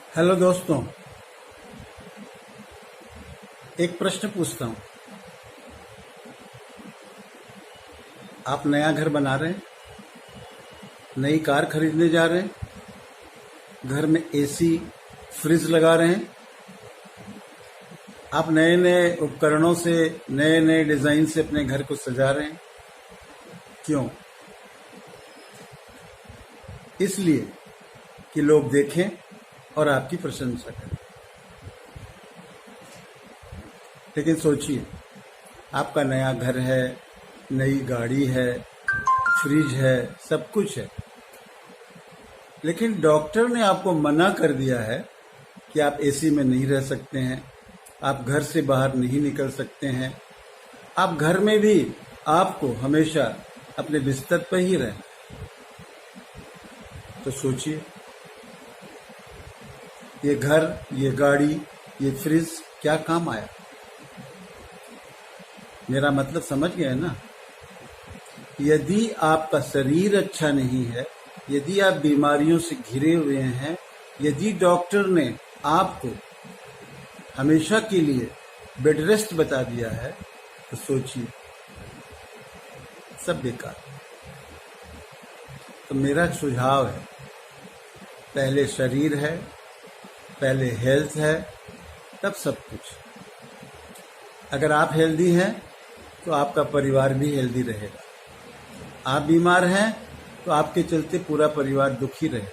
Hello दोस्तों, एक प्रश्न पूछता हूँ। आप नया घर बना रहे हैं, नई कार खरीदने जा रहे हैं, घर में एसी, फ्रिज लगा रहे हैं। आप नए नए उपकरणों से, नए नए डिजाइन से अपने घर को सजा रहे हैं। क्यों? इसलिए कि लोग देखें और आपकी प्रशंसा करें। लेकिन सोचिए, आपका नया घर है, नई गाड़ी है, फ्रिज है, सब कुछ है, लेकिन डॉक्टर ने आपको मना कर दिया है कि आप एसी में नहीं रह सकते हैं, आप घर से बाहर नहीं निकल सकते हैं, आप घर में भी आपको हमेशा अपने बिस्तर पर ही रहना। तो सोचिए, ये घर, ये गाड़ी, ये फ्रिज क्या काम आया? मेरा मतलब समझ गए ना? यदि आपका शरीर अच्छा नहीं है, यदि आप बीमारियों से घिरे हुए हैं, यदि डॉक्टर ने आपको हमेशा के लिए बेड रेस्ट बता दिया है, तो सोचिए, सब बेकार। तो मेरा सुझाव है, पहले शरीर है, पहले हेल्थ है, तब सब कुछ। अगर आप हेल्दी हैं तो आपका परिवार भी हेल्दी रहेगा। आप बीमार हैं तो आपके चलते पूरा परिवार दुखी रहेगा।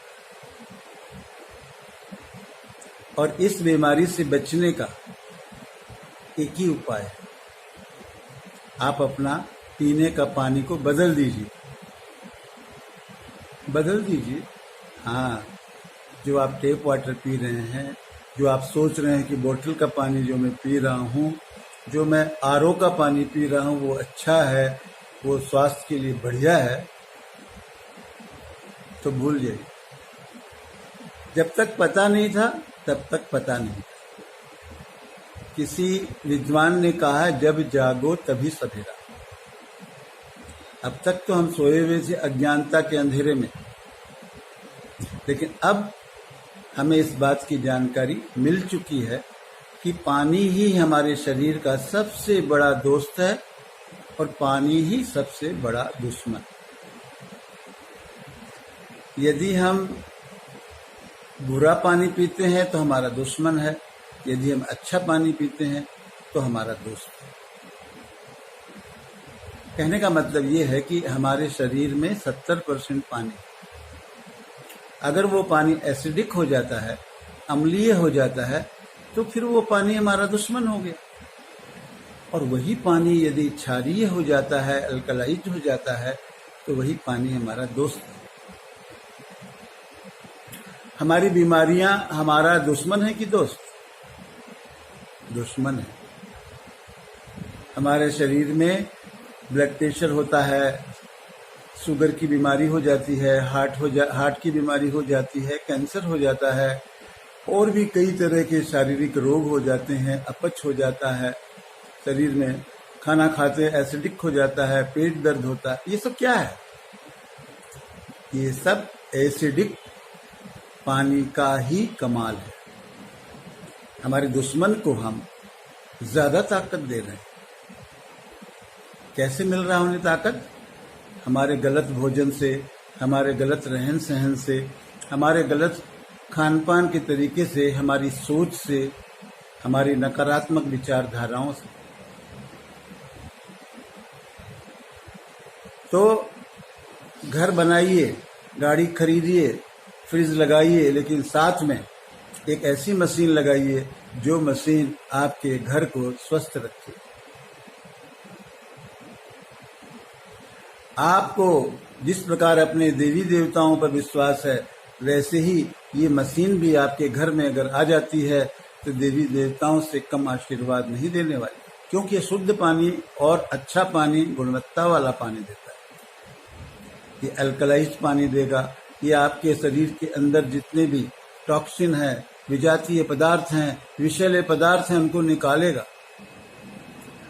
और इस बीमारी से बचने का एक ही उपाय है, आप अपना पीने का पानी को बदल दीजिए। बदल दीजिए। हाँ, जो आप टेप वाटर पी रहे हैं, जो आप सोच रहे हैं कि बोतल का पानी जो मैं पी रहा हूँ, जो मैं आरओ का पानी पी रहा हूँ वो अच्छा है, वो स्वास्थ्य के लिए बढ़िया है, तो भूल जाइए। जब तक पता नहीं था तब तक पता नहीं था। किसी विद्वान ने कहा, जब जागो तभी सवेरा। अब तक तो हम सोए हुए थे अज्ञानता के अंधेरे में, लेकिन अब हमें इस बात की जानकारी मिल चुकी है कि पानी ही हमारे शरीर का सबसे बड़ा दोस्त है और पानी ही सबसे बड़ा दुश्मन। यदि हम बुरा पानी पीते हैं तो हमारा दुश्मन है, यदि हम अच्छा पानी पीते हैं तो हमारा दोस्त है। कहने का मतलब ये है कि हमारे शरीर में 70% पानी, अगर वो पानी एसिडिक हो जाता है, अम्लीय हो जाता है, तो फिर वो पानी हमारा दुश्मन हो गया। और वही पानी यदि क्षारीय हो जाता है, अल्कलाइज हो जाता है, तो वही पानी हमारा दोस्त है। हमारी बीमारियां हमारा दुश्मन है कि दोस्त? दुश्मन है। हमारे शरीर में ब्लड प्रेशर होता है, शुगर की बीमारी हो जाती है, हार्ट की बीमारी हो जाती है, कैंसर हो जाता है, और भी कई तरह के शारीरिक रोग हो जाते हैं, अपच हो जाता है, शरीर में खाना खाते एसिडिक हो जाता है, पेट दर्द होता है। ये सब क्या है? ये सब एसिडिक पानी का ही कमाल है। हमारे दुश्मन को हम ज्यादा ताकत दे रहे हैं। कैसे मिल रहा है उन्हें ताकत? हमारे गलत भोजन से, हमारे गलत रहन सहन से, हमारे गलत खान पान के तरीके से, हमारी सोच से, हमारी नकारात्मक विचारधाराओं से। तो घर बनाइए, गाड़ी खरीदिए, फ्रिज लगाइए, लेकिन साथ में एक ऐसी मशीन लगाइए जो मशीन आपके घर को स्वस्थ रखे। आपको जिस प्रकार अपने देवी देवताओं पर विश्वास है, वैसे ही ये मशीन भी आपके घर में अगर आ जाती है तो देवी देवताओं से कम आशीर्वाद नहीं देने वाली, क्योंकि ये शुद्ध पानी और अच्छा पानी, गुणवत्ता वाला पानी देता है। ये अल्कलाइज्ड पानी देगा। ये आपके शरीर के अंदर जितने भी टॉक्सिन है, विजातीय पदार्थ हैं, विषैले पदार्थ हैं, उनको निकालेगा।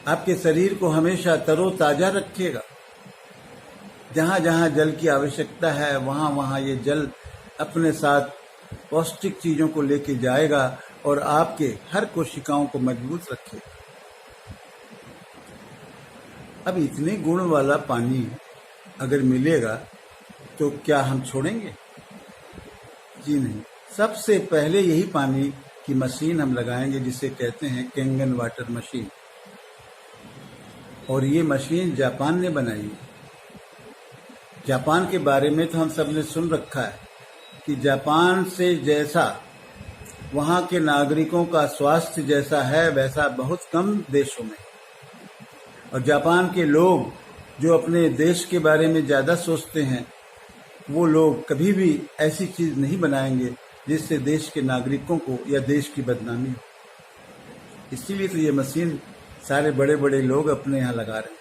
आपके शरीर को हमेशा तरोताजा रखेगा। जहाँ जहाँ जल की आवश्यकता है, वहाँ वहाँ ये जल अपने साथ पौष्टिक चीज़ों को लेके जाएगा और आपके हर कोशिकाओं को मजबूत रखेगा। अब इतने गुण वाला पानी अगर मिलेगा तो क्या हम छोड़ेंगे? जी नहीं। सबसे पहले यही पानी की मशीन हम लगाएंगे जिसे कहते हैं कैंगन वाटर मशीन, और ये मशीन जापान ने बनाई है। जापान के बारे में तो हम सब ने सुन रखा है कि जापान से जैसा वहाँ के नागरिकों का स्वास्थ्य जैसा है वैसा बहुत कम देशों में, और जापान के लोग जो अपने देश के बारे में ज़्यादा सोचते हैं वो लोग कभी भी ऐसी चीज़ नहीं बनाएंगे जिससे देश के नागरिकों को या देश की बदनामी हो। इसीलिए तो ये मशीन सारे बड़े बड़े लोग अपने यहाँ लगा रहे हैं,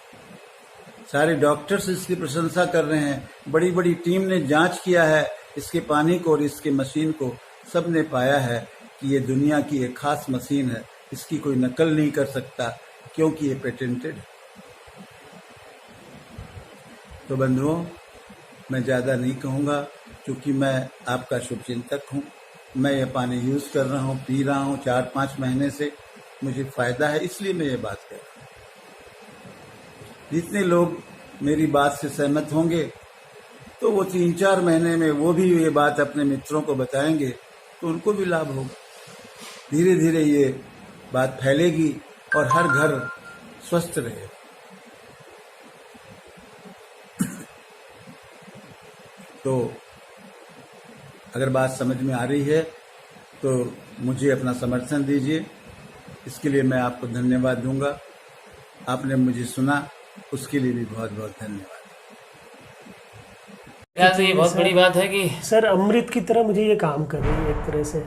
सारे डॉक्टर्स इसकी प्रशंसा कर रहे हैं, बड़ी बड़ी टीम ने जांच किया है इसके पानी को और इसके मशीन को, सब ने पाया है कि ये दुनिया की एक खास मशीन है, इसकी कोई नकल नहीं कर सकता क्योंकि ये पेटेंटेड है। तो बंधुओं, मैं ज़्यादा नहीं कहूँगा क्योंकि मैं आपका शुभचिंतक हूँ। मैं ये पानी यूज़ कर रहा हूँ, पी रहा हूँ 4-5 महीने से, मुझे फ़ायदा है, इसलिए मैं ये बात कह रहा हूँ। जितने लोग मेरी बात से सहमत होंगे तो वो 3-4 महीने में वो भी ये बात अपने मित्रों को बताएंगे तो उनको भी लाभ होगा। धीरे धीरे ये बात फैलेगी और हर घर स्वस्थ रहेगा। तो अगर बात समझ में आ रही है तो मुझे अपना समर्थन दीजिए, इसके लिए मैं आपको धन्यवाद दूंगा। आपने मुझे सुना, उसके लिए भी बहुत बहुत धन्यवाद। ये बहुत बड़ी बात है कि सर अमृत की तरह मुझे ये काम कर रही है एक तरह से,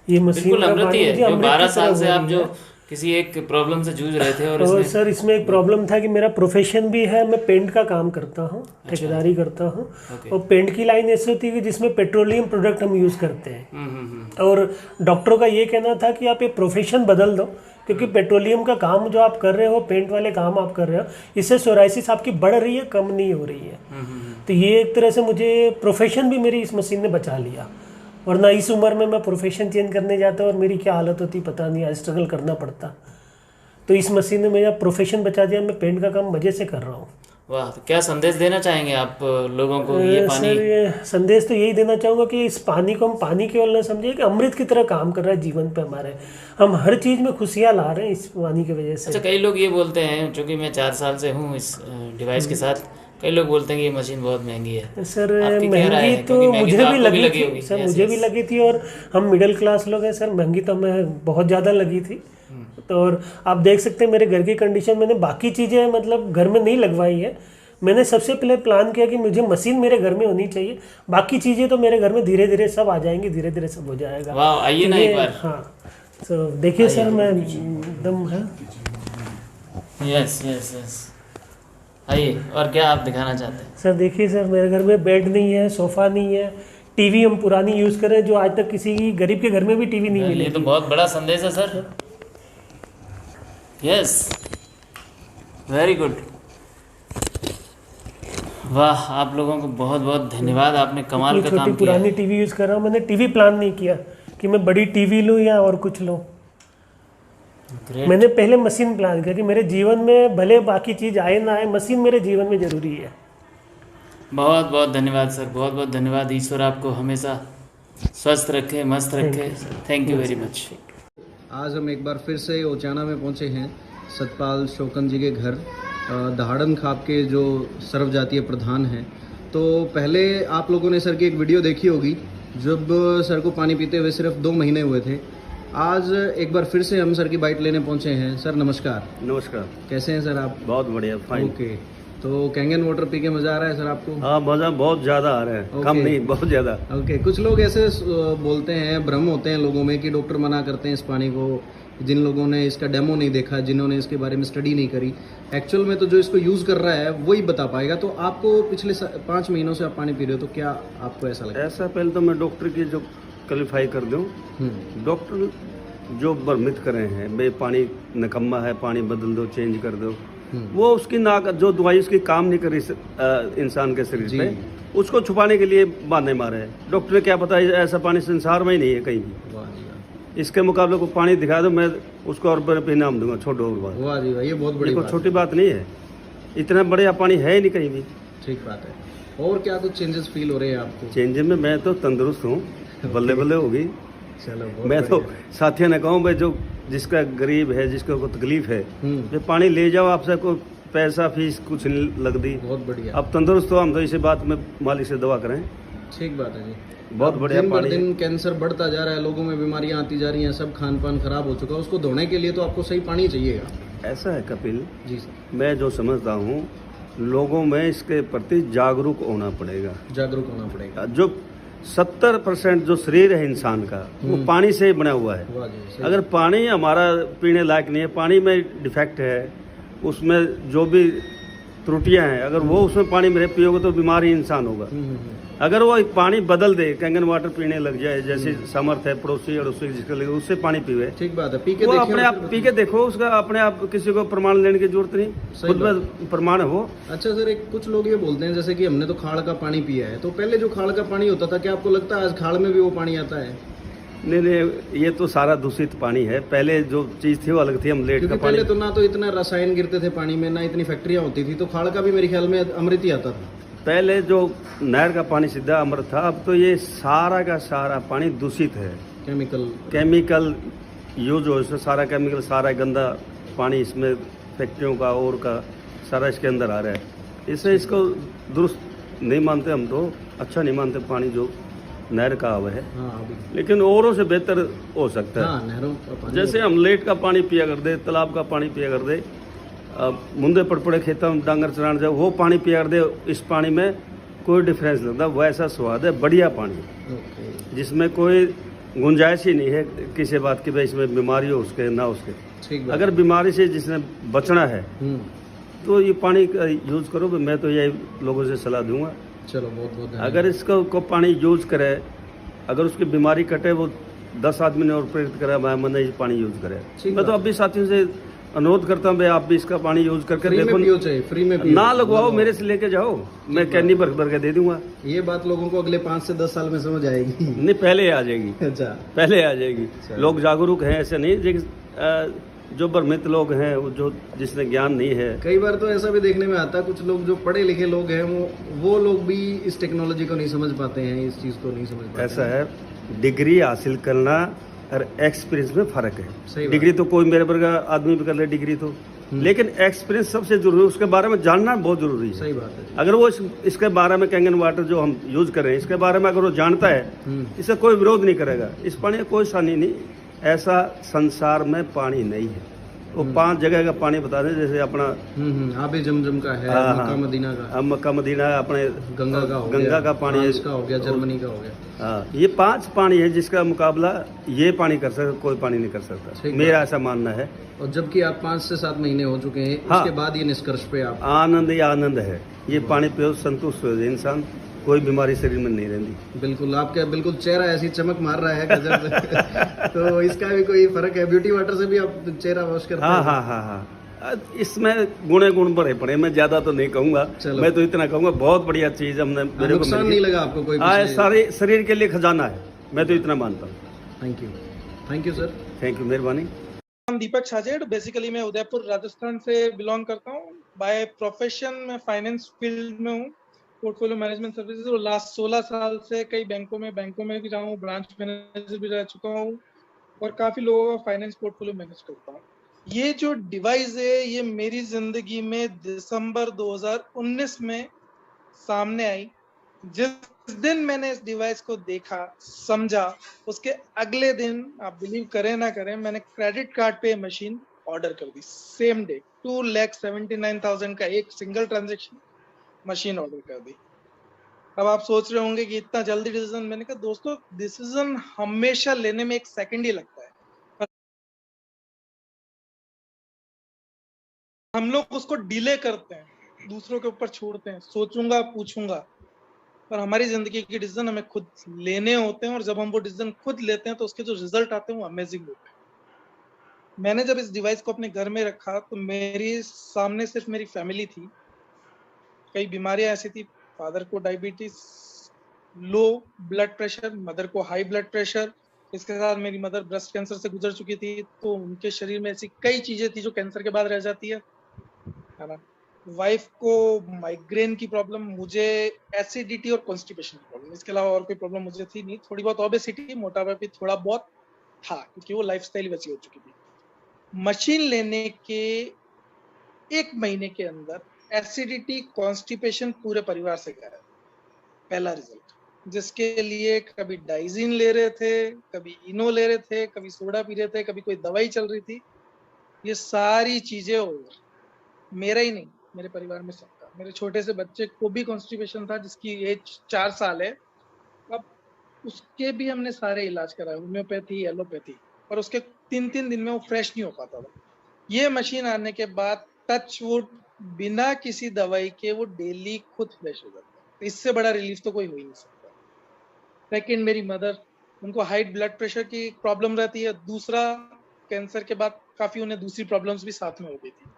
ये मशीन बिल्कुल अमृत ही है। जो 12 साल से आप जो है। किसी एक प्रॉब्लम से जूझ रहे थे और सर इसमें एक प्रॉब्लम था कि मेरा प्रोफेशन भी है, मैं पेंट का काम करता हूँ, ठेकेदारी करता हूँ। और पेंट की लाइन ऐसी होती है कि जिसमें पेट्रोलियम प्रोडक्ट हम यूज़ करते हैं। और डॉक्टरों का ये कहना था कि आप ये प्रोफेशन बदल दो क्योंकि पेट्रोलियम का काम जो आप कर रहे हो, पेंट वाले काम आप कर रहे हो, इससे सोराइसिस आपकी बढ़ रही है, कम नहीं हो रही है। तो ये एक तरह से मुझे प्रोफेशन भी मेरी इस मशीन ने बचा लिया, वरना इस उम्र में मैं प्रोफेशन चेंज करने जाता और मेरी क्या हालत होती पता नहीं, आज स्ट्रगल करना पड़ता। तो इस मशीन ने मेरा प्रोफेशन बचा दिया, मैं पेंट का काम मजे से कर रहा हूँ। वाह, तो क्या संदेश देना चाहेंगे आप लोगों को? ये पानी सर ये संदेश तो यही देना चाहूँगा कि इस पानी को हम पानी केवल ना समझिए कि अमृत की तरह काम कर रहा है जीवन पे हमारे। हम हर चीज़ में खुशियाँ ला रहे हैं इस पानी की वजह से। अच्छा, कई लोग ये बोलते हैं, चूँकि मैं 4 साल से हूँ इस डिवाइस के साथ, कई लोग बोलते हैं कि ये मशीन बहुत महंगी है। सर आपकी क्या राय महंगी है? तो क्योंकि मुझे तो भी आपको लगी थी होगी। सर, मुझे भी लगी थी, और हम मिडिल क्लास लोग हैं सर, महंगी तो हमें बहुत ज़्यादा लगी थी। तो और आप देख सकते हैं मेरे घर की कंडीशन, मैंने बाकी चीज़ें मतलब घर में नहीं लगवाई है। मैंने सबसे पहले प्लान किया कि मुझे मशीन मेरे घर में होनी चाहिए, बाकी चीज़ें तो मेरे घर में धीरे धीरे सब आ जाएंगी, धीरे धीरे सब हो जाएगा। वाह, आइए ना एक बार। हाँ, तो देखिए सर, मैं एकदम है। यस यस यस, आइए। और क्या आप दिखाना चाहते हैं? सर देखिए सर, मेरे घर में बेड नहीं है, सोफ़ा नहीं है, टीवी हम पुरानी यूज़ कर रहे हैं जो आज तक किसी गरीब के घर में भी टीवी नहीं मिली। ये तो बहुत बड़ा संदेश है सर। Yes, very good. वाह, आप लोगों को बहुत बहुत धन्यवाद, आपने कमाल का काम किया। पुरानी टीवी यूज़ कर रहा हूँ, मैंने टीवी प्लान नहीं किया कि मैं बड़ी टीवी लूँ या और कुछ लूँ। मैंने पहले मशीन प्लान किया कि मेरे जीवन में भले बाकी चीज़ आए ना आए, मशीन मेरे जीवन में ज़रूरी है। बहुत बहुत धन्यवाद सर, बहुत बहुत धन्यवाद। ईश्वर आपको हमेशा स्वस्थ रखे, मस्त रखे। Thank you very much. आज हम एक बार फिर से ओचाना में पहुंचे हैं, सतपाल शोकन जी के घर, दहाड़न खाप के जो सर्व जातीय प्रधान हैं। तो पहले आप लोगों ने सर की एक वीडियो देखी होगी जब सर को पानी पीते हुए सिर्फ 2 महीने हुए थे। आज एक बार फिर से हम सर की बाइट लेने पहुंचे हैं। सर नमस्कार। नमस्कार। कैसे हैं सर आप? बहुत बढ़िया, फाइन। ओके, तो कैंगन वाटर पी के मज़ा आ रहा है सर आपको? हाँ, मज़ा बहुत ज़्यादा आ रहा है। कम नहीं, बहुत ज़्यादा। ओके, कुछ लोग ऐसे बोलते हैं, भ्रम होते हैं लोगों में कि डॉक्टर मना करते हैं इस पानी को, जिन लोगों ने इसका डेमो नहीं देखा, जिन्होंने इसके बारे में स्टडी नहीं करी। एक्चुअल में तो जो इसको यूज़ कर रहा है वही बता पाएगा। तो आपको पिछले 5 महीनों से आप पानी पी रहे हो, तो क्या आपको ऐसा लगता है? ऐसा पहले तो मैं डॉक्टर की जो क्वालिफाई कर दूँ, डॉक्टर जो भ्रमित कर रहे हैं, भाई पानी निकम्मा है, पानी बदल दो, चेंज कर दो, वो उसकी नाक जो दवाई उसकी काम नहीं कर रही इंसान के शरीर पे, उसको छुपाने के लिए बहाने मारे हैं। डॉक्टर ने क्या पता ऐसा पानी संसार में ही नहीं है कहीं भी। वाह जी वाह। इसके मुकाबले को पानी दिखा दो, मैं उसको और बड़े पे इनाम दूंगा, छोड़ो और बात। वाह जी वाह, ये बहुत बड़ी देखो बात छोटी बात नहीं है, इतना बढ़िया पानी है ही नहीं कहीं भी। है। ठीक बात है। और क्या कुछ चेंजेस फील हो रहे हैं आपको? चेंज में मैं तो तंदुरुस्त हूँ, बल्ले बल्ले होगी। चलो बहुत मैं तो बढ़िया। साथियों ने कहूँ भाई, जो जिसका गरीब है, जिसको कोई तकलीफ है, जो पानी ले जाओ, आपसे कोई पैसा फीस कुछ नहीं लगती। बहुत बढ़िया। अब तंदुरुस्त हो हम, तो इसी बात में मालिक से दुआ करें। ठीक बात है जी। बहुत अब बढ़िया दिन बर पानी है। दिन कैंसर बढ़ता जा रहा है, लोगों में बीमारियां आती जा रही हैं, सब खान पान खराब हो चुका है, उसको धोने के लिए तो आपको सही पानी चाहिएगा। ऐसा है कपिल, जी सर। मैं जो समझता हूँ, लोगों में इसके प्रति जागरूक होना पड़ेगा। जागरूक होना पड़ेगा। जो 70% जो शरीर है इंसान का, वो पानी से ही बना हुआ है। वाह जी सही। अगर पानी हमारा पीने लायक नहीं है, पानी में डिफेक्ट है, उसमें जो भी त्रुटियां हैं, अगर वो उसमें पानी मेरे पियोगे तो बीमार ही इंसान होगा। अगर वो पानी बदल दे, कैंगन वाटर पीने लग जाए, जैसे सामर्थ है पड़ोसी अड़ोसी जिसके लगे, उससे पानी पीवे, ठीक बात है। पी के वो देखिए अपने और आप फिर पी के देखो, उसका अपने आप किसी को प्रमाण लेने की जरूरत नहीं, सही खुद में प्रमाण हो। अच्छा सर, एक कुछ लोग ये बोलते हैं जैसे कि हमने तो खाड़ का पानी पिया है, तो पहले जो खाड़ का पानी होता था, क्या आपको लगता है आज खाड़ में भी वो पानी आता है? नहीं, ये तो सारा दूषित पानी है। पहले जो चीज थी वो अलग थी, हम लेट क्योंकि का पानी। पहले तो ना तो इतना रसायन गिरते थे पानी में, ना इतनी फैक्ट्रियां होती थी, तो खाड़ का भी मेरे ख्याल में अमृत ही आता था। पहले जो नहर का पानी सीधा अमृत था, अब तो ये सारा का सारा पानी दूषित है। केमिकल यूज हो, इसमें सारा केमिकल, सारा गंदा पानी इसमें फैक्ट्रियों का और का सारा इसके अंदर आ रहा है। इससे इसको दुरुस्त नहीं मानते हम, तो अच्छा नहीं मानते पानी जो नहर का आवा है। हाँ अभी। लेकिन औरों से बेहतर हो सकता है। हाँ, नहरों का पानी जैसे हम लेट का पानी पिया कर दे, तालाब का पानी पिया कर दे, मुंदे पड़पड़े खेतों में डांगर चराने जाओ, वो पानी पिया कर दे, इस पानी में कोई डिफरेंस नहीं लगता। वैसा स्वाद है, बढ़िया पानी, ओके। जिसमें कोई गुंजाइश ही नहीं है किसी बात की भाई इसमें बीमारी हो उसके ना उसके। ठीक बात। अगर बीमारी से जिसने बचना है तो ये पानी का यूज करो। मैं तो यही लोगों से सलाह दूंगा। चलो बहुत बहुत धन्यवाद। अगर इसको को पानी यूज करे, अगर उसकी बीमारी कटे, वो 10 आदमी ने और प्रेरित करे, मैं ये पानी यूज करे। मैं तो अभी साथियों से अनुरोध करता हूँ भाई, आप भी इसका पानी यूज करके फ्री देखो। में पियो, चाहिए फ्री में पियो। ना लगवाओ, मेरे से लेके जाओ, मैं कैनी भर भर के दे दूंगा। ये बात लोगों को अगले 5 से 10 साल में समझ आएगी। नहीं, पहले आ जाएगी। अच्छा, पहले आ जाएगी। लोग जागरूक हैं, ऐसे नहीं। जो भ्रमित लोग हैं, जो जिसने ज्ञान नहीं है। कई बार तो ऐसा भी देखने में आता है, कुछ लोग जो पढ़े लिखे लोग हैं, वो लोग भी इस टेक्नोलॉजी को नहीं समझ पाते हैं, इस चीज को नहीं समझ पाते। ऐसा है, डिग्री हासिल करना और एक्सपीरियंस में फर्क सही है। बात। डिग्री तो कोई मेरे वर्ग आदमी भी कर ले डिग्री तो, लेकिन एक्सपीरियंस सबसे जरूरी है, उसके बारे में जानना बहुत जरूरी है। सही बात है जी। अगर वो इसके बारे में, कैंगन वाटर जो हम यूज कर रहे हैं, इसके बारे में अगर वो जानता है, इससे कोई विरोध नहीं करेगा। इस पानी में कोई शानी नहीं। ऐसा संसार में पानी नहीं है। वो 5 जगह का पानी बता दें, जैसे अपना आबे जमजम का है, हाँ, मक्का मदीना का, अब मक्का मदीना है, अपने गंगा का हो गंगा गया, का पानी है, फ्रांस का हो गया, जर्मनी का हो गया। हाँ, ये 5 पानी है जिसका मुकाबला ये पानी कर सकता, कोई पानी नहीं कर सकता। ठीक मेरा ऐसा मानना है। और जबकि आप 5 से 7 महीने हो चुके हैं, हाँ। उसके बाद ये निष्कर्ष पे आप आनंद ही आनंद है। ये पानी पियो, संतुष्ट हो जाए इंसान, कोई बीमारी शरीर में नहीं रहती। बिल्कुल, आपका बिल्कुल चेहरा ऐसी चमक मार रहा है गजब से। तो इसका भी कोई फर्क है? ब्यूटी वाटर से भी आप चेहरा वॉश करते हाँ हैं? हाँ हाँ हाँ, इसमें गुण भरे पड़े। मैं ज्यादा तो नहीं कहूंगा, चलो। मैं तो इतना कहूंगा बहुत बढ़िया चीज हमने मेरे को नुकसान मिली। नहीं लगा आपको कोई? हाँ, पिछले- सारे शरीर के लिए खजाना है, मैं तो इतना मानता हूँ। Thank you sir. Thank you, मेहरबानी। नाम दीपक छाजेड़। बेसिकली मैं उदयपुर राजस्थान से बिलोंग करता हूँ। बाय प्रोफेशन मैं फाइनेंस फील्ड में हूँ, पोर्टफोलियो मैनेजमेंट सर्विसेज, और लास्ट 16 साल से कई बैंकों में भी रहा हूँ, ब्रांच मैनेजर भी रह चुका हूँ, और काफ़ी लोगों का फाइनेंस पोर्टफोलियो मैनेज करता हूँ। ये जो डिवाइस है, ये मेरी ज़िंदगी में दिसंबर 2019 में सामने आई। जिस दिन मैंने इस डिवाइस को देखा, समझा, उसके अगले दिन, आप बिलीव करें ना करें, मैंने क्रेडिट कार्ड पे मशीन ऑर्डर कर दी सेम डे। 2,79,000 का एक सिंगल ट्रांजेक्शन, मशीन ऑर्डर कर दी। अब आप सोच रहे होंगे कि इतना जल्दी डिसीजन। मैंने कहा दोस्तों, डिसीजन हमेशा लेने में 1 सेकंड ही लगता है, हम लोग उसको डिले करते हैं, दूसरों के ऊपर छोड़ते हैं, सोचूंगा पूछूंगा। पर हमारी जिंदगी के डिसीजन हमें खुद लेने होते हैं, और जब हम वो डिसीजन खुद लेते हैं तो उसके जो रिजल्ट आते हैं वो अमेजिंग होते हैं। मैंने जब इस डिवाइस को अपने घर में रखा तो मेरी सामने सिर्फ मेरी फैमिली थी। कई बीमारियां ऐसी थी, फादर को diabetes, low blood pressure, mother को हाई ब्लड प्रेशर, इसके साथ मेरी मदर ब्रेस्ट कैंसर से गुजर चुकी थी, तो उनके शरीर में ऐसी कई चीजें थी जो कैंसर के बाद रह जाती है ना। वाइफ को माइग्रेन की प्रॉब्लम, मुझे एसिडिटी और कॉन्स्टिपेशन की प्रॉब्लम, इसके अलावा और कोई प्रॉब्लम मुझे थी नहीं। थोड़ी बहुत ओबेसिटी, मोटापा भी थोड़ा बहुत था क्योंकि वो लाइफस्टाइल वैसी हो चुकी थी। मशीन लेने के 1 महीने के अंदर एसिडिटी, कॉन्स्टिपेशन पूरे परिवार से गायब। पहला रिजल्ट, जिसके लिए कभी डाइजिन ले रहे थे, कभी इनो ले रहे थे, कभी सोडा पी रहे थे, कभी कोई दवाई चल रही थी, ये सारी चीजें ओवर। मेरा ही नहीं, मेरे परिवार में सबका। मेरे छोटे से बच्चे को भी कॉन्स्टिपेशन था जिसकी एज 4 साल है। अब उसके भी हमने सारे इलाज कराए, होम्योपैथी, एलोपैथी, और उसके 3-3 दिन में वो फ्रेश नहीं हो पाता था। ये मशीन आने के बाद टच वुड, बिना किसी दवाई के वो डेली खुद फ्रेश हो जाता है। इससे बड़ा रिलीफ तो कोई हो ही नहीं सकता। सेकेंड, मेरी मदर, उनको हाई ब्लड प्रेशर की प्रॉब्लम रहती है। दूसरा, कैंसर के बाद काफी उन्हें दूसरी प्रॉब्लम्स भी साथ में हो गई थी।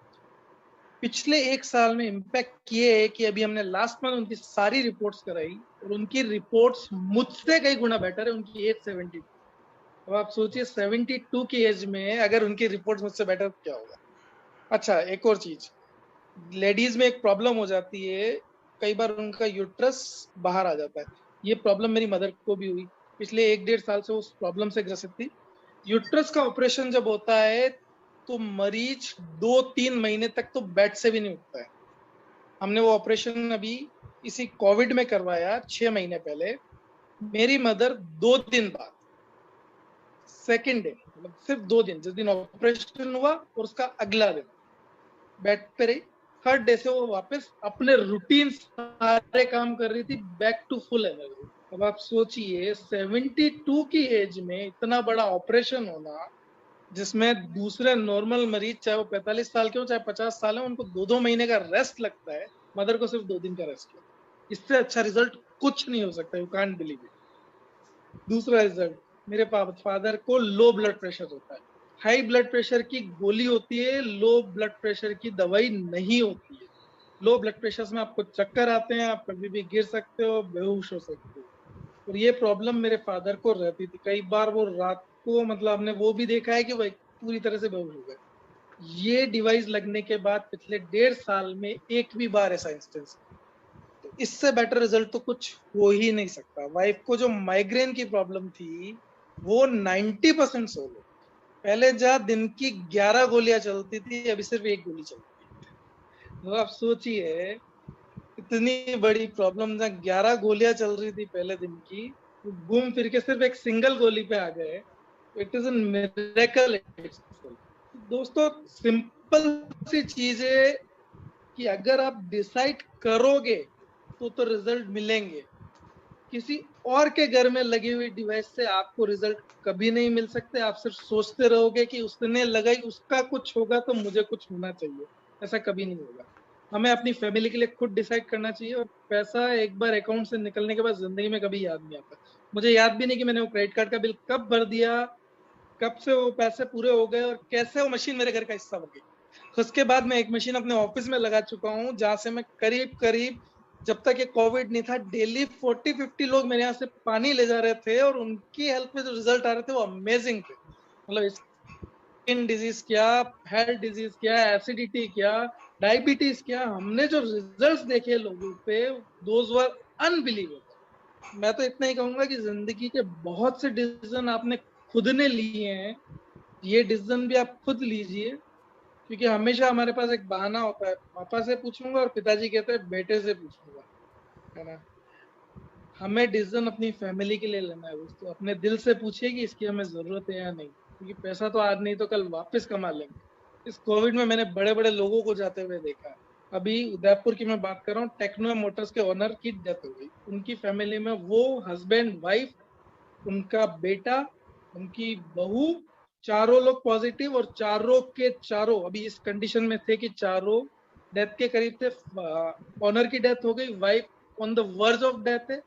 पिछले 1 साल में इम्पैक्ट ये है कि अभी हमने लास्ट मंथ उनकी सारी रिपोर्ट्स कराई और उनकी रिपोर्ट्स मुझसे कई गुना बेटर है। उनकी एज 72। अब आप सोचिए 72 की एज में अगर उनकी रिपोर्ट्स मुझसे बेटर क्या होगा। अच्छा, एक और चीज, लेडीज में एक प्रॉब्लम हो जाती है, कई बार उनका यूट्रस बाहर आ जाता है। ये प्रॉब्लम मेरी मदर को भी हुई। पिछले 1-1.5 साल से उस प्रॉब्लम से ग्रसित थी। यूट्रस का ऑपरेशन जब होता है तो मरीज 2-3 महीने तक तो बेड से भी नहीं उठता है। हमने वो ऑपरेशन अभी इसी कोविड में करवाया 6 महीने पहले। मेरी मदर 2 दिन बाद, सेकेंड डे, मतलब सिर्फ 2 दिन, जिस दिन ऑपरेशन हुआ और उसका अगला दिन बेड पे रही। थर्ड डे से वो वापस अपने रूटीन सारे काम कर रही थी, बैक टू फुल एनर्जी। अब आप सोचिए 72 की एज में इतना बड़ा ऑपरेशन होना, जिसमें दूसरे नॉर्मल मरीज, चाहे वो 45 साल के हो चाहे 50 साल है, उनको 2-2 महीने का रेस्ट लगता है। मदर को सिर्फ 2 दिन का रेस्ट लगता है। इससे अच्छा रिजल्ट कुछ नहीं हो सकता। You can't believe it. दूसरा रिजल्ट, मेरे फादर को लो ब्लड प्रेशर होता है। हाई ब्लड प्रेशर की गोली होती है, लो ब्लड प्रेशर की दवाई नहीं होती है। लो ब्लड प्रेशर में आपको चक्कर आते हैं, आप कभी भी गिर सकते हो, बेहोश हो सकते हो। और ये प्रॉब्लम मेरे फादर को रहती थी। कई बार वो रात को, मतलब हमने वो भी देखा है कि वो पूरी तरह से बेहोश हो गए। ये डिवाइस लगने के बाद पिछले 1.5 साल में एक भी बार ऐसा इंस्टेंस, तो इससे बेटर रिजल्ट तो कुछ हो ही नहीं सकता। वाइफ को जो माइग्रेन की प्रॉब्लम थी वो 90% सोल्व हो। पहले जहाँ दिन की 11 गोलियां चलती थी, अभी सिर्फ 1 गोली चलती है। तो आप सोचिए, इतनी बड़ी प्रॉब्लम जहाँ 11 गोलियां चल रही थी पहले दिन की, घूम फिर के सिर्फ एक सिंगल गोली पे आ गए। It is an miracle. दोस्तों, सिंपल सी चीज है कि अगर आप डिसाइड करोगे तो रिजल्ट मिलेंगे। किसी और के घर में लगी हुई डिवाइस से आपको रिजल्ट कभी नहीं मिल सकते। आप सिर्फ सोचते रहोगे कि उसने लगाई, उसका कुछ होगा तो मुझे कुछ होना चाहिए। ऐसा कभी नहीं होगा। हमें अपनी फैमिली के लिए खुद डिसाइड करना चाहिए। और पैसा एक बार अकाउंट से निकलने के बाद जिंदगी में कभी याद नहीं आता। मुझे याद भी नहीं कि मैंने वो क्रेडिट कार्ड का बिल कब भर दिया, कब से वो पैसे पूरे हो गए और कैसे वो मशीन मेरे घर का हिस्सा बन गई। उसके बाद मैं एक मशीन अपने ऑफिस में लगा चुका हूँ, जहां से मैं करीब जब तक ये कोविड नहीं था, डेली 40-50 लोग मेरे यहाँ से पानी ले जा रहे थे और उनकी हेल्थ में जो रिजल्ट आ रहे थे वो अमेजिंग थे। मतलब स्किन डिजीज क्या, हेल्थ डिजीज क्या, एसिडिटी क्या, डायबिटीज क्या, हमने जो रिजल्ट्स देखे लोगों पे, दोज वर अनबिलीवेबल। मैं तो इतना ही कहूंगा कि जिंदगी के बहुत से डिसीजन आपने खुद ने लिए हैं, ये डिसीजन भी आप खुद लीजिए। क्योंकि हमेशा हमारे पास एक बहाना होता है, पापा से पूछूंगा और पिताजी कहते हैं बेटे से पूछूंगा, है ना। हमें डिसीजन अपनी फैमिली के लिए लेना है दोस्तों। अपने दिल से पूछिए कि इसकी हमें जरूरत है या नहीं, क्योंकि पैसा तो आज नहीं तो कल वापस कमा लेंगे। इस कोविड में मैंने बड़े बड़े लोगों को जाते हुए देखा है। अभी उदयपुर की मैं बात कर रहा हूँ, टेक्नो मोटर्स के ओनर की डेथ हो गई। उनकी फैमिली में वो हस्बैंड, वाइफ, उनका बेटा, उनकी बहू, चारों लोग पॉजिटिव, और चारों के चारों अभी इस कंडीशन में थे कि चारों डेथ के करीब थे। ऑनर की डेथ हो गई, wife on the verge of death है,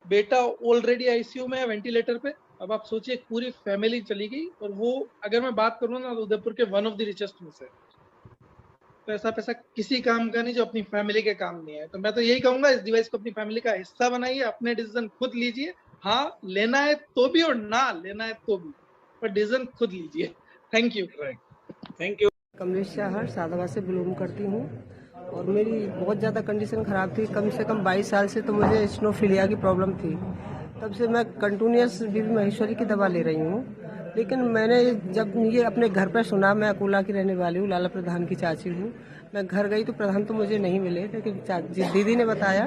बेटा ऑलरेडी आईसीयू में है, वेंटिलेटर पे। अब आप सोचिए पूरी फैमिली चली गई, और वो अगर मैं बात करूँ ना तो उदयपुर के वन ऑफ द रिचेस्ट में से। तो ऐसा पैसा किसी काम का नहीं जो अपनी फैमिली के काम नहीं है। तो मैं तो यही कहूंगा, इस डिवाइस को अपनी फैमिली का हिस्सा बनाइए, अपने डिसीजन खुद लीजिए। हाँ, लेना है तो भी और ना लेना है तो भी, पर डिसीजन खुद लीजिए। Thank you. Thank you. Kamlesh shower Sadabad से बिलोंग करती हूँ, और मेरी बहुत ज़्यादा कंडीशन ख़राब थी। कम से कम 22 साल से तो मुझे स्नोफिलिया की प्रॉब्लम थी। तब से मैं कंटिन्यूस बीबी महेश्वरी की दवा ले रही हूँ। लेकिन मैंने जब ये अपने घर पर सुना, मैं अकोला की रहने वाली हूँ, लाला प्रधान की चाची हूँ। मैं घर गई तो प्रधान तो मुझे नहीं मिले, लेकिन दीदी ने बताया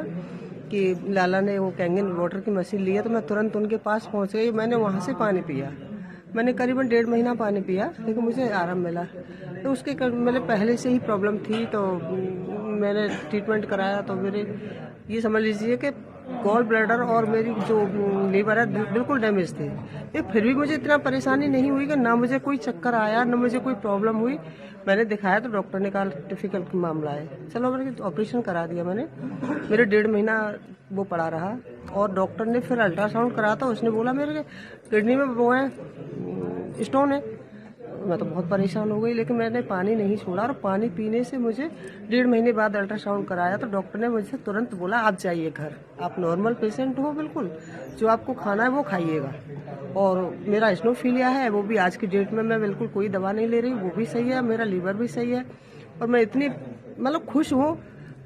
कि लाला ने वो कैंगन वाटर की मशीन ली है, तो मैं तुरंत उनके पास पहुँच गई। मैंने वहाँ से पानी पिया। मैंने करीबन 1.5 महीना पानी पिया, लेकिन मुझे आराम मिला। तो उसके मेरे पहले से ही प्रॉब्लम थी, तो मैंने ट्रीटमेंट कराया। तो मेरे ये समझ लीजिए कि गॉल ब्लैडर और मेरी जो लीवर है बिल्कुल डैमेज थे। ये फिर भी मुझे इतना परेशानी नहीं हुई कि ना मुझे कोई चक्कर आया, ना मुझे कोई प्रॉब्लम हुई। मैंने दिखाया तो डॉक्टर ने कहा डिफिकल्ट मामला है। चलो मैंने ऑपरेशन करा दिया। मैंने मेरे 1.5 महीना वो पड़ा रहा, और डॉक्टर ने फिर अल्ट्रासाउंड करा था। उसने बोला मेरे किडनी में वो है, स्टोन है। मैं तो बहुत परेशान हो गई, लेकिन मैंने पानी नहीं छोड़ा, और पानी पीने से मुझे 1.5 महीने बाद अल्ट्रासाउंड कराया तो डॉक्टर ने मुझसे तुरंत बोला आप जाइए घर, आप नॉर्मल पेशेंट हो, बिल्कुल जो आपको खाना है वो खाइएगा। और मेरा स्नोफिलिया है, वो भी आज की डेट में मैं बिल्कुल कोई दवा नहीं ले रही, वो भी सही है, मेरा लीवर भी सही है, और मैं इतनी मतलब खुश हूँ।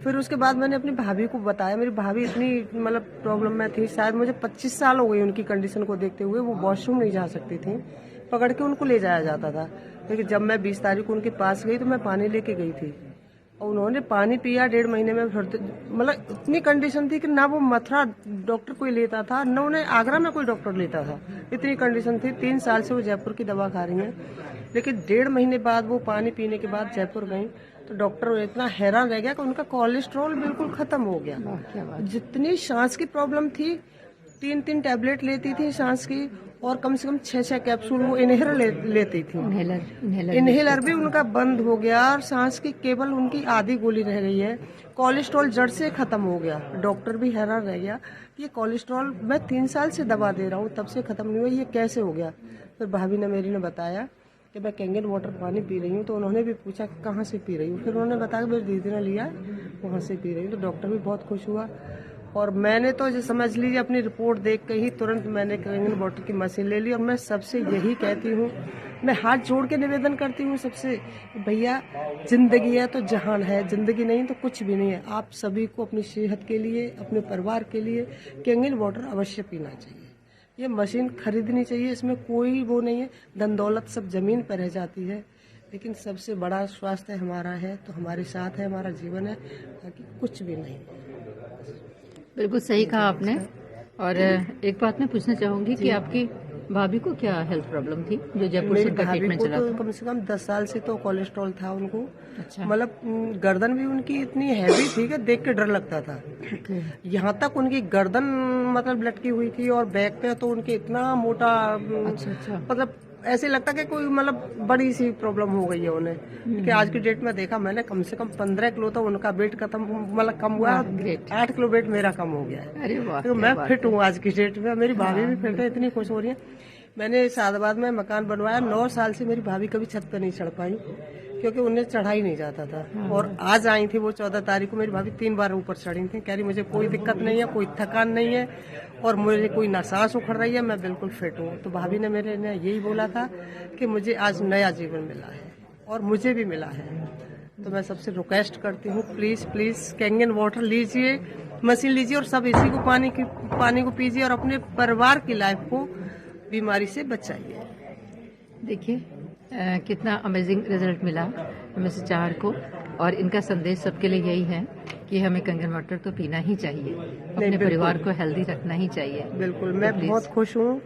फिर उसके बाद मैंने अपनी भाभी को बताया। मेरी भाभी इतनी मतलब प्रॉब्लम में थी, शायद मुझे 25 साल हो गई उनकी कंडीशन को देखते हुए। वो वॉशरूम नहीं जा सकती थी, पकड़ के उनको ले जाया जाता था। लेकिन जब मैं 20 तारीख को उनके पास गई तो मैं पानी लेके गई थी, और उन्होंने पानी पिया 1.5 महीने में। मतलब इतनी कंडीशन थी कि ना वो मथुरा डॉक्टर कोई लेता था, ना उन्हें आगरा में कोई डॉक्टर लेता था। इतनी कंडीशन थी। 3 साल से वो जयपुर की दवा खा रही हैं। लेकिन 1.5 महीने बाद वो पानी पीने के बाद जयपुर गई तो डॉक्टर इतना हैरान रह गया कि उनका कोलेस्ट्रॉल बिल्कुल खत्म हो गया। जितनी सांस की प्रॉब्लम थी, 3 टैबलेट लेती थी सांस की, और कम से कम 6 कैप्सूल वो इनहेलर लेती थी। इनहेलर भी उनका बंद हो गया, और सांस की केवल उनकी आधी गोली रह गई है। कोलेस्ट्रॉल जड़ से खत्म हो गया। डॉक्टर भी हैरान रह गया, ये कोलेस्ट्रॉल मैं 3 साल से दवा दे रहा हूँ, तब से खत्म नहीं हुआ, ये कैसे हो गया। फिर भाभी ने मेरी ने बताया कि मैं कैंगन वाटर पानी पी रही हूँ। तो उन्होंने भी पूछा कहाँ से पी रही हूँ, फिर उन्होंने बताया मेरी दीदी ने लिया, वहाँ से पी रही हूँ। तो डॉक्टर भी बहुत खुश हुआ। और मैंने तो जो समझ लीजिए अपनी रिपोर्ट देख के ही तुरंत मैंने कैंगन वाटर की मशीन ले ली। और मैं सबसे यही कहती हूँ, मैं हाथ जोड़ के निवेदन करती हूँ सबसे, भैया जिंदगी है तो जहान है, जिंदगी नहीं तो कुछ भी नहीं है। आप सभी को अपनी सेहत के लिए, अपने परिवार के लिए कैंगन वाटर अवश्य पीना चाहिए। ये मशीन खरीदनी चाहिए, इसमें कोई वो नहीं है, धन दौलत सब जमीन पर रह जाती है, लेकिन सबसे बड़ा स्वास्थ्य हमारा है, तो हमारे साथ है, हमारा जीवन है, बाकी कुछ भी नहीं। बिल्कुल सही कहा आपने। और एक बात मैं पूछना चाहूंगी कि आपकी भाभी को क्या हेल्थ प्रॉब्लम थी जो जयपुर से ट्रीटमेंट चला था? कम से कम 10 साल से तो कोलेस्ट्रॉल था उनको। अच्छा। मतलब गर्दन भी उनकी इतनी हैवी थी कि देख के डर लगता था। यहाँ तक उनकी गर्दन मतलब लटकी हुई थी, और बैक पे तो उनके इतना मोटा, अच्छा। मतलब ऐसे लगता कि कोई मतलब बड़ी सी प्रॉब्लम हो गई है उन्हें। क्योंकि आज की डेट में देखा मैंने, कम से कम 15 किलो तो उनका वेट कम हुआ, 8 किलो वेट मेरा कम हो गया है। अरे वाह, तो मैं फिट हूँ आज की डेट में। मेरी भाभी भी फिट है, इतनी खुश हो रही है। मैंने सादाबाद में मकान बनवाया, 9 साल से मेरी भाभी कभी छत पर नहीं चढ़ पाई, क्योंकि उन्हें चढ़ाई नहीं जाता था। और आज आई थी वो 14 तारीख को, मेरी भाभी 3 बार ऊपर चढ़ी थी। कह रही मुझे कोई दिक्कत नहीं है, कोई थकान नहीं है, और मुझे कोई ना सांस उखड़ रही है, मैं बिल्कुल फिट हूँ। तो भाभी ने मेरे ने यही बोला था कि मुझे आज नया जीवन मिला है, और मुझे भी मिला है। तो मैं सबसे रिक्वेस्ट करती हूँ, प्लीज प्लीज कैंगन वाटर लीजिए, मशीन लीजिए, और सब इसी को पानी को पीजिए, और अपने परिवार की लाइफ को बीमारी से बचाइए। देखिए कितना अमेजिंग रिजल्ट मिला मिसेस चाहर को। और इनका संदेश सबके लिए यही है कि हमें कैंगन वाटर तो पीना ही चाहिए, अपने परिवार को हेल्दी रखना ही चाहिए। बिल्कुल, मैं बहुत खुश हूँ।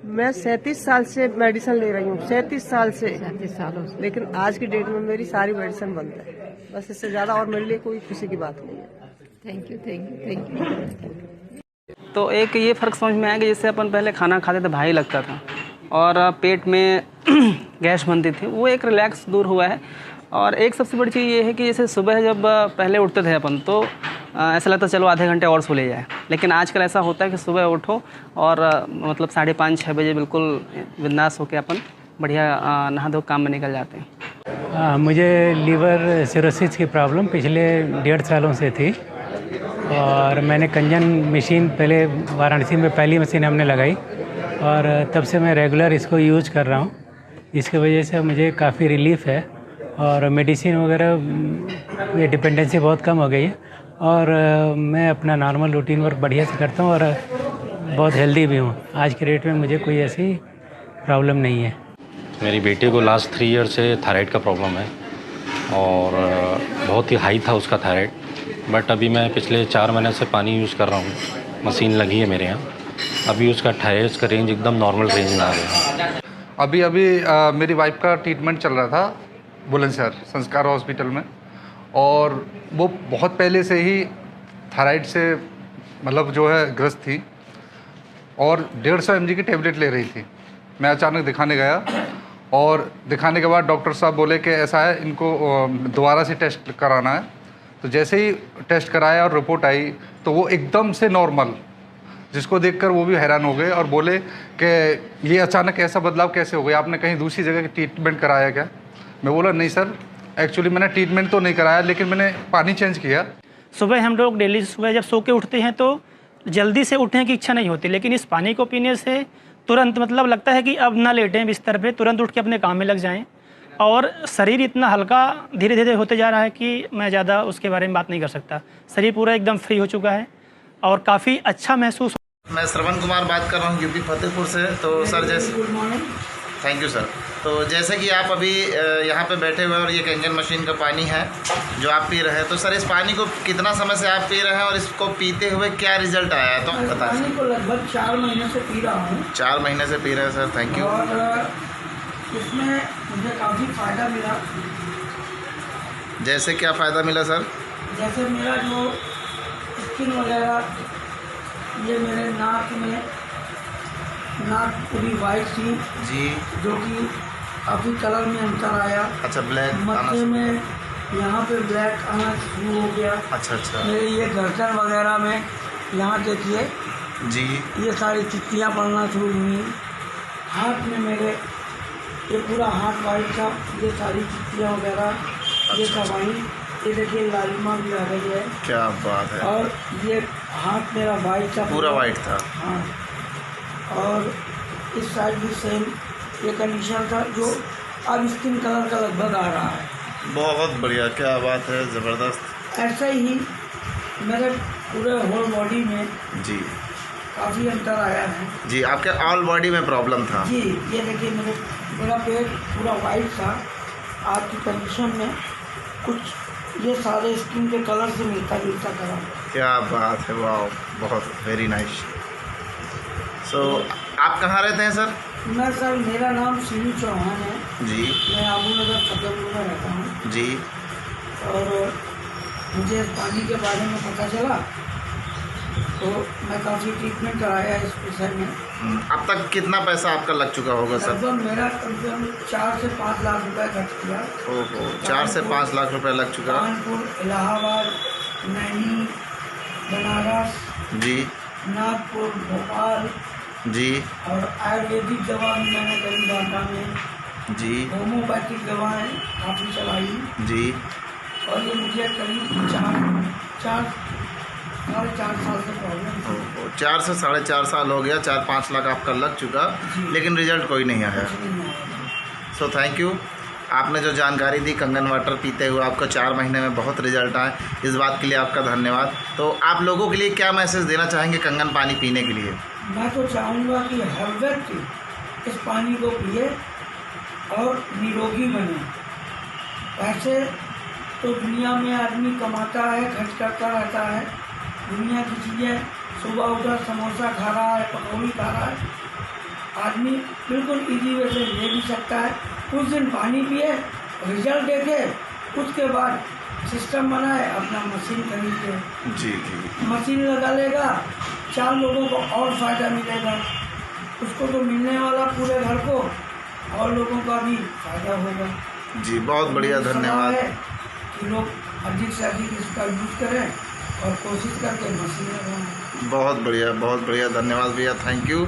मैं 37 साल से मेडिसिन ले रही हूँ, 37 साल से, 37 सालों से। लेकिन आज की डेट में मेरी सारी मेडिसिन बंद है। बस इससे ज्यादा और मेरे लिए कोई खुशी की बात नहीं है। Thank you. तो एक ये फ़र्क समझ में आया कि जैसे अपन पहले खाना खाते थे भारी लगता था, और पेट में गैस बनती थी, वो एक रिलैक्स दूर हुआ है। और एक सबसे बड़ी चीज़ ये है कि जैसे सुबह जब पहले उठते थे अपन, तो ऐसा लगता है चलो आधे घंटे और सो ले जाए। लेकिन आजकल ऐसा होता है कि सुबह उठो और मतलब 5:30-6 बजे बिल्कुल बिंदास होकर अपन बढ़िया नहा धो काम में निकल जाते हैं। मुझे लीवर सिरोसिस की प्रॉब्लम पिछले 1.5 सालों से थी और मैंने कंजन मशीन पहले वाराणसी में पहली मशीन हमने लगाई और तब से मैं रेगुलर इसको यूज़ कर रहा हूँ। इसकी वजह से मुझे काफ़ी रिलीफ है और मेडिसिन वगैरह ये डिपेंडेंसी बहुत कम हो गई है और मैं अपना नॉर्मल रूटीन वर्क बढ़िया से करता हूँ और बहुत हेल्दी भी हूँ। आज के डेट में मुझे कोई ऐसी प्रॉब्लम नहीं है। मेरी बेटी को लास्ट 3 ईयर से थायराइड का प्रॉब्लम है और बहुत ही हाई था उसका थायराइड, बट अभी मैं पिछले 4 महीने से पानी यूज़ कर रहा हूँ, मशीन लगी है मेरे यहाँ। अभी उसका थायराइड का रेंज एकदम नॉर्मल रेंज में आ गया है। अभी मेरी वाइफ का ट्रीटमेंट चल रहा था बुलंदशहर संस्कार हॉस्पिटल में और वो बहुत पहले से ही थायराइड से मतलब जो है ग्रस्त थी और 150 mg की टेबलेट ले रही थी। मैं अचानक दिखाने गया और दिखाने के बाद डॉक्टर साहब बोले कि ऐसा है, इनको दोबारा से टेस्ट कराना है। तो जैसे ही टेस्ट कराया और रिपोर्ट आई तो वो एकदम से नॉर्मल, जिसको देखकर वो भी हैरान हो गए और बोले कि ये अचानक ऐसा बदलाव कैसे हो गया, आपने कहीं दूसरी जगह ट्रीटमेंट कराया क्या? मैं बोला नहीं सर, एक्चुअली मैंने ट्रीटमेंट तो नहीं कराया लेकिन मैंने पानी चेंज किया। सुबह हम लोग डेली सुबह जब सो के उठते हैं तो जल्दी से उठने की इच्छा नहीं होती, लेकिन इस पानी को पीने से तुरंत मतलब लगता है कि अब ना लेटें बिस्तर पे, तुरंत उठ के अपने काम में लग जाएं और शरीर इतना हल्का धीरे धीरे होते जा रहा है कि मैं ज़्यादा उसके बारे में बात नहीं कर सकता। शरीर पूरा एकदम फ्री हो चुका है और काफ़ी अच्छा महसूस। मैं श्रवण कुमार बात कर रहा हूँ यूपी फतेहपुर से। तो सर जैसे good morning. Thank you sir. तो जैसे कि आप अभी यहाँ पे बैठे हुए और ये कंजन मशीन का पानी है जो आप पी रहे हैं, तो सर इस पानी को कितना समय से आप पी रहे हैं और इसको पीते हुए क्या रिजल्ट आया है तो बताएं। पानी को लगभग 4 महीने से पी रहा हूँ। 4 महीने से पी रहे हैं सर, थैंक यू। और इसमें मुझे काफ़ी फ़ायदा मिला। जैसे क्या फ़ायदा मिला सर? जैसे मेरा जो स्किन वगैरह, ये मेरे नाक पूरी वाइट थी जी, जो कि काफ़ी कलर में अंतर आया। अच्छा, ब्लैक मत्थे में यहाँ पे ब्लैक आना शुरू हो गया। अच्छा मेरे ये गर्दन वगैरह में यहाँ देखिए जी, ये सारी चिट्टियाँ पड़ना शुरू हुई। हाथ में मेरे ये पूरा हाथ वाइट था, ये सारी चिट्टियाँ वगैरह ये सब आई। ये देखिए लालिमा भी आ गई है। क्या बात है। और ये हाथ मेरा वाइट था, पूरा वाइट था। हाँ, और इस साइड भी सेम ये कंडीशन था जो अब स्किन कलर का लगभग आ रहा है। बहुत बढ़िया, क्या बात है, ज़बरदस्त। ऐसा ही मेरे पूरे होल बॉडी में जी काफ़ी अंतर आया है जी। आपके ऑल बॉडी में प्रॉब्लम था जी। ये देखिए मेरा पेट पूरा वाइट था, आज की कंडीशन में कुछ ये सारे स्किन के कलर से मिलता जुलता कलर। क्या बात है, वाह, बहुत वेरी नाइस। सो आप कहाँ रहते हैं सर? मैं सर, मेरा नाम सीनू चौहान है जी। मैं आबू नगर फतेहपुर में रहता हूँ जी। और मुझे इस पानी के बारे में पता चला तो मैं काफ़ी ट्रीटमेंट कराया इस विषय में। अब तक कितना पैसा आपका लग चुका होगा सर? लगभग मेरा कम से कम 4 से 5 लाख रुपए खर्च किया। ओहो, 4 से 5 लाख रुपए लग चुका। कानपुर, इलाहाबाद, नैनी, बनारस जी, नागपुर, भोपाल जी, और आयुर्वेदिक दवा भी मैंने कई बांटा में जी, होम्योपैथिक दवाएँ काफ़ी चलाई जी। और ये मुझे करीब 4 साढ़े 4 साल से प्रॉब्लम। 4 से 4.5 साल हो गया, 4-5 लाख आपका लग चुका, लेकिन रिजल्ट कोई नहीं आया। So thank you. आपने जो जानकारी दी, कंगन वाटर पीते हुए आपको 4 महीने में बहुत रिजल्ट आए, इस बात के लिए आपका धन्यवाद। तो आप लोगों के लिए क्या मैसेज देना चाहेंगे कंगन पानी पीने के लिए? मैं तो चाहूँगा कि हर व्यक्ति इस पानी को पिए और निरोगी बने। पैसे तो दुनिया में आदमी कमाता है, खर्च करता रहता है, दुनिया की चीज़ें सुबह उठा समोसा खा रहा है, पकौड़ी खा रहा है, आदमी बिल्कुल इजी वे से ले भी सकता है। कुछ दिन पानी पिए, रिजल्ट देखे, उसके बाद सिस्टम बनाए, अपना मशीन खरीद के जी जी मशीन लगा लेगा, 4 लोगों को और फ़ायदा मिलेगा। उसको तो मिलने वाला पूरे घर को, और लोगों का भी फ़ायदा होगा। जी, बहुत बढ़िया, धन्यवाद। कि लोग अधिक से अधिक इसका यूज़ करें और कोशिश करके मशीन लगाएं। बहुत बढ़िया, धन्यवाद भैया, थैंक यू।